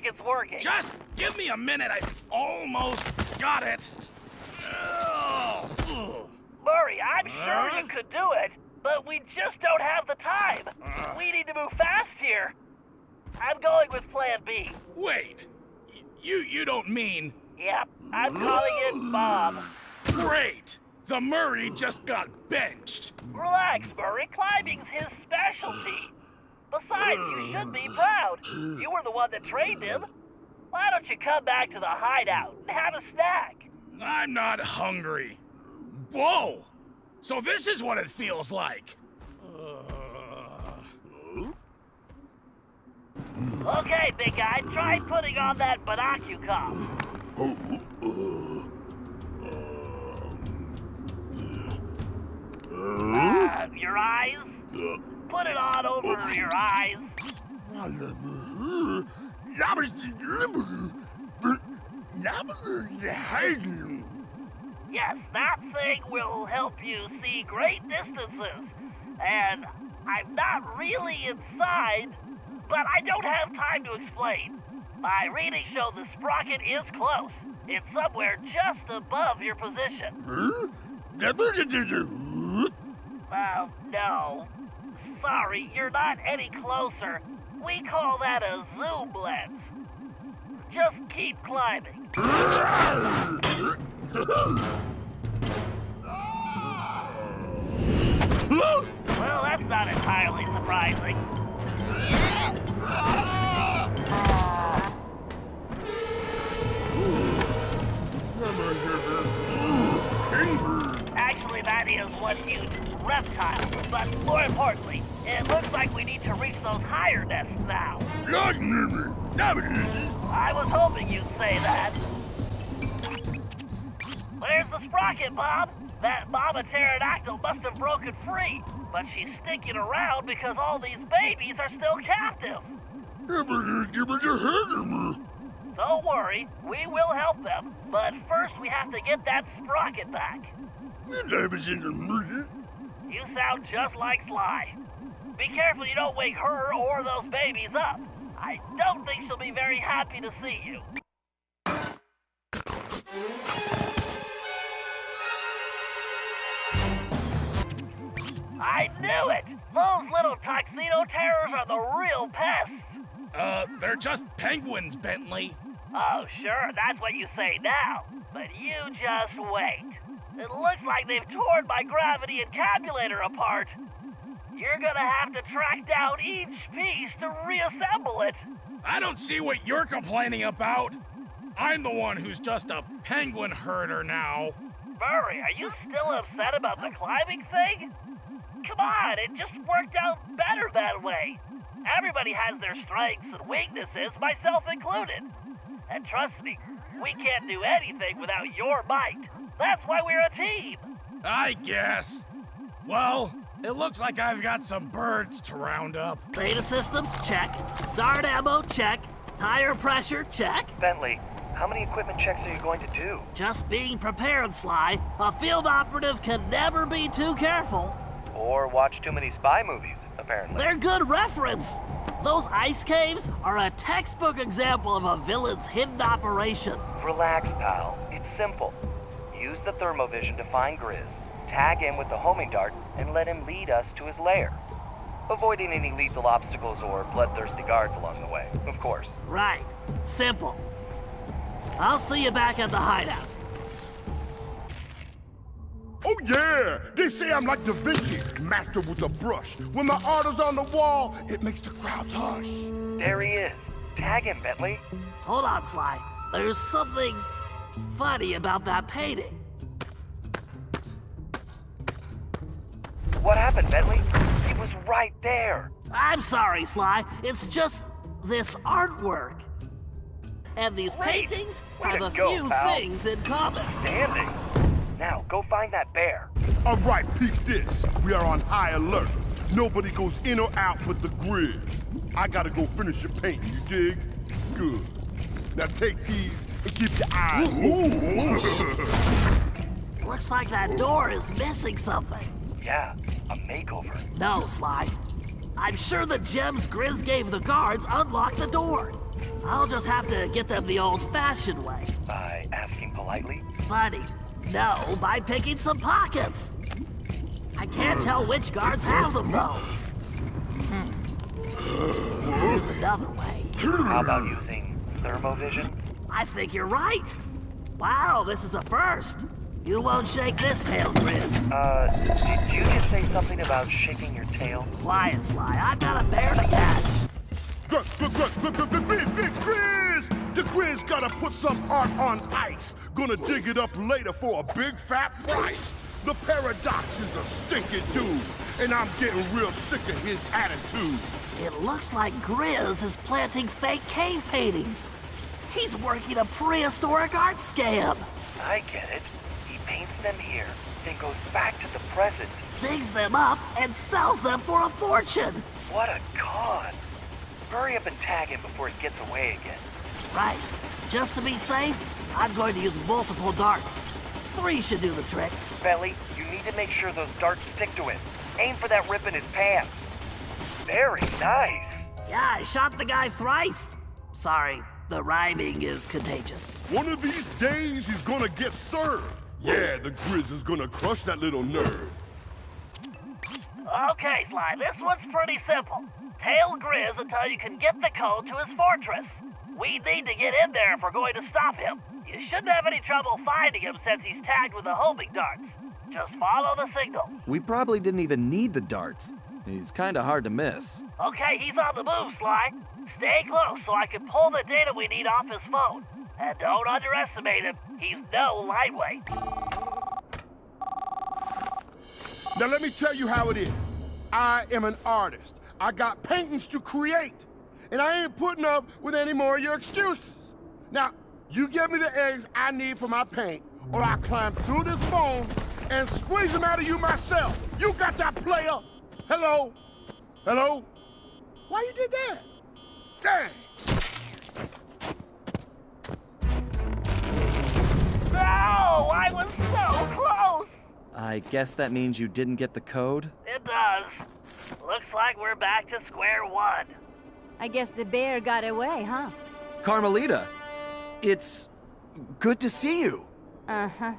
like it's working. Just give me a minute. I almost got it. Murray, I'm sure you could do it, but we just don't have the time. We need to move fast here. I'm going with Plan B. Wait. You don't mean... Yep, I'm calling it Bob. Great! The Murray just got benched. Relax, Murray. Climbing's his specialty. Besides, you should be proud. You were the one that trained him. Why don't you come back to the hideout and have a snack? I'm not hungry. Whoa! So this is what it feels like. Okay, big guy, try putting on that binocular. Your eyes? Put it on over your eyes. Yes, that thing will help you see great distances. And I'm not really inside, but I don't have time to explain. My readings show the sprocket is close. It's somewhere just above your position. No. Sorry, you're not any closer. We call that a zoom lens. Just keep climbing. Well, that's not entirely surprising. Actually, that is one huge reptile. But more importantly, it looks like we need to reach those higher nests now. I was hoping you'd say that. Where's the sprocket, Bob? That mama pterodactyl must have broken free, but she's sticking around because all these babies are still captive. Don't worry, we will help them, but first we have to get that sprocket back. You sound just like Sly. Be careful you don't wake her or those babies up. I don't think she'll be very happy to see you. I knew it! Those little tuxedo terrors are the real pests. They're just penguins, Bentley. Oh, sure, that's what you say now. But you just wait. It looks like they've torn my gravity encapsulator apart. You're gonna have to track down each piece to reassemble it. I don't see what you're complaining about. I'm the one who's just a penguin herder now. Murray, are you still upset about the climbing thing? Come on, it just worked out better that way. Everybody has their strengths and weaknesses, myself included. And trust me, we can't do anything without your might. That's why we're a team. I guess. Well, it looks like I've got some birds to round up. Beta systems, check. Dart ammo, check. Tire pressure, check. Bentley, how many equipment checks are you going to do? Just being prepared, Sly. A field operative can never be too careful. Or watch too many spy movies, apparently. They're good reference. Those ice caves are a textbook example of a villain's hidden operation. Relax, pal. It's simple. Use the thermovision to find Grizz, tag him with the homing dart, and let him lead us to his lair. Avoiding any lethal obstacles or bloodthirsty guards along the way, of course. Right. Simple. I'll see you back at the hideout. Oh yeah! They say I'm like Da Vinci, master with a brush. When my art is on the wall, it makes the crowds hush. There he is. Tag him, Bentley. Hold on, Sly. There's something funny about that painting. What happened, Bentley? He was right there. I'm sorry, Sly. It's just this artwork. And these paintings have a few things in common. Standing. Now, go find that bear. All right, peep this. We are on high alert. Nobody goes in or out but the Grizz. I gotta go finish the painting, you dig? Good. Now take these and keep your eyes open. Looks like that door is missing something. Yeah, a makeover. No, Sly. I'm sure the gems Grizz gave the guards unlocked the door. I'll just have to get them the old-fashioned way. By asking politely? Funny. No, by picking some pockets. I can't tell which guards have them, though. Here's another way. How about using thermovision? I think you're right. Wow, this is a first. You won't shake this tail, Grizz. Did you just say something about shaking your tail? Quiet, Sly. I've got a bear to catch. Grizz! The Grizz gotta put some art on ice. Gonna dig it up later for a big fat price. The Paradox is a stinking dude, and I'm getting real sick of his attitude. It looks like Grizz is planting fake cave paintings. He's working a prehistoric art scam. I get it. He paints them here, then goes back to the present. Digs them up and sells them for a fortune. What a con. Hurry up and tag him before he gets away again. Right. Just to be safe, I'm going to use multiple darts. 3 should do the trick. Bentley, you need to make sure those darts stick to him. Aim for that rip in his pants. Very nice. Yeah, I shot the guy thrice. Sorry, the rhyming is contagious. One of these days he's gonna get served. Yeah, the Grizz is gonna crush that little nerd. Okay, Sly, this one's pretty simple. Tail Grizz until you can get the code to his fortress. We need to get in there if we're going to stop him. You shouldn't have any trouble finding him since he's tagged with the homing darts. Just follow the signal. We probably didn't even need the darts. He's kinda hard to miss. Okay, he's on the move, Sly. Stay close so I can pull the data we need off his phone. And don't underestimate him. He's no lightweight. Now let me tell you how it is. I am an artist. I got paintings to create. And I ain't putting up with any more of your excuses. Now, you give me the eggs I need for my paint, or I'll climb through this phone and squeeze them out of you myself. You got that, player? Hello? Hello? Why you did that? Dang! No! I was so close! I guess that means you didn't get the code? It does. Looks like we're back to square one. I guess the bear got away, huh? Carmelita, it's good to see you. Uh-huh.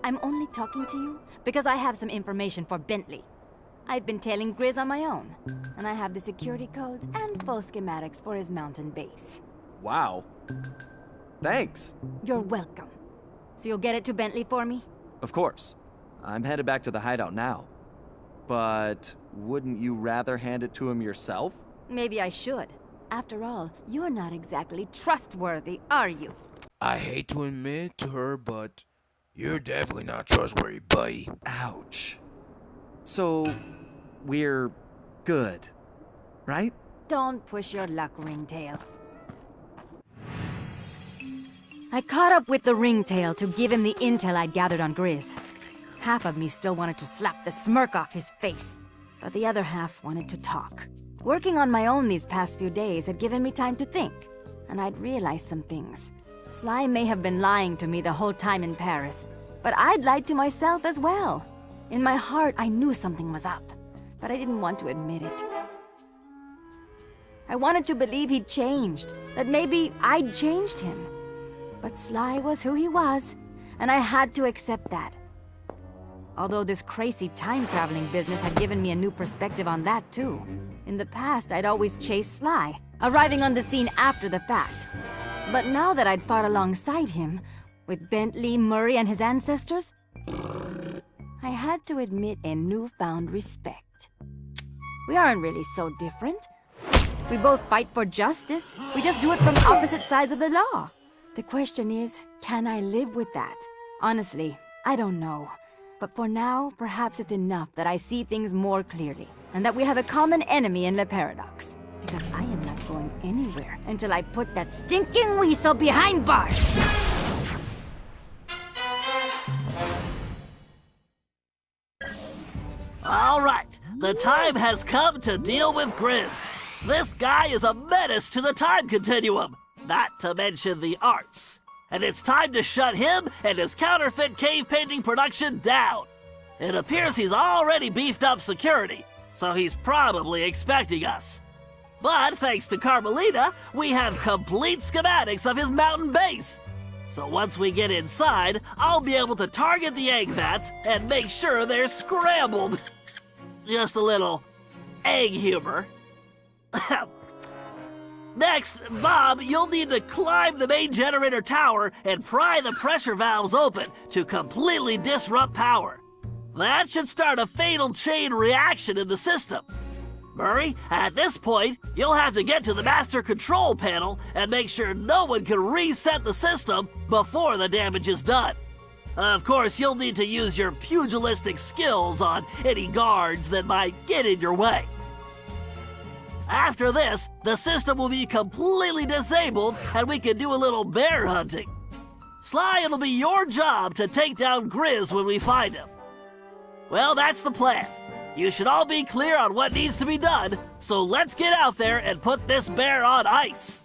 I'm only talking to you because I have some information for Bentley. I've been tailing Grizz on my own, and I have the security codes and full schematics for his mountain base. Wow. Thanks. You're welcome. So you'll get it to Bentley for me? Of course. I'm headed back to the hideout now. But wouldn't you rather hand it to him yourself? Maybe I should. After all, you're not exactly trustworthy, are you? I hate to admit it to her, but you're definitely not trustworthy, buddy. Ouch. So, we're good, right? Don't push your luck, Ringtail. I caught up with the Ringtail to give him the intel I'd gathered on Grizz. Half of me still wanted to slap the smirk off his face, but the other half wanted to talk. Working on my own these past few days had given me time to think, and I'd realized some things. Sly may have been lying to me the whole time in Paris, but I'd lied to myself as well. In my heart, I knew something was up, but I didn't want to admit it. I wanted to believe he'd changed, that maybe I'd changed him. But Sly was who he was, and I had to accept that. Although this crazy time-traveling business had given me a new perspective on that, too. In the past, I'd always chased Sly, arriving on the scene after the fact. But now that I'd fought alongside him, with Bentley, Murray, and his ancestors, I had to admit a newfound respect. We aren't really so different. We both fight for justice. We just do it from opposite sides of the law. The question is, can I live with that? Honestly, I don't know. But for now, perhaps it's enough that I see things more clearly, and that we have a common enemy in Le Paradox. Because I am not going anywhere until I put that stinking weasel behind bars! All right, the time has come to deal with Grizz. This guy is a menace to the time continuum, not to mention the arts. And it's time to shut him and his counterfeit cave painting production down. It appears he's already beefed up security, so he's probably expecting us. But thanks to Carmelita, we have complete schematics of his mountain base. So once we get inside, I'll be able to target the egg vats and make sure they're scrambled. Just a little egg humor. Next, Bob, you'll need to climb the main generator tower and pry the pressure valves open to completely disrupt power. That should start a fatal chain reaction in the system. Murray, at this point, you'll have to get to the master control panel and make sure no one can reset the system before the damage is done. Of course, you'll need to use your pugilistic skills on any guards that might get in your way. After this, the system will be completely disabled and we can do a little bear hunting. Sly, it'll be your job to take down Grizz when we find him. Well, that's the plan. You should all be clear on what needs to be done, so let's get out there and put this bear on ice.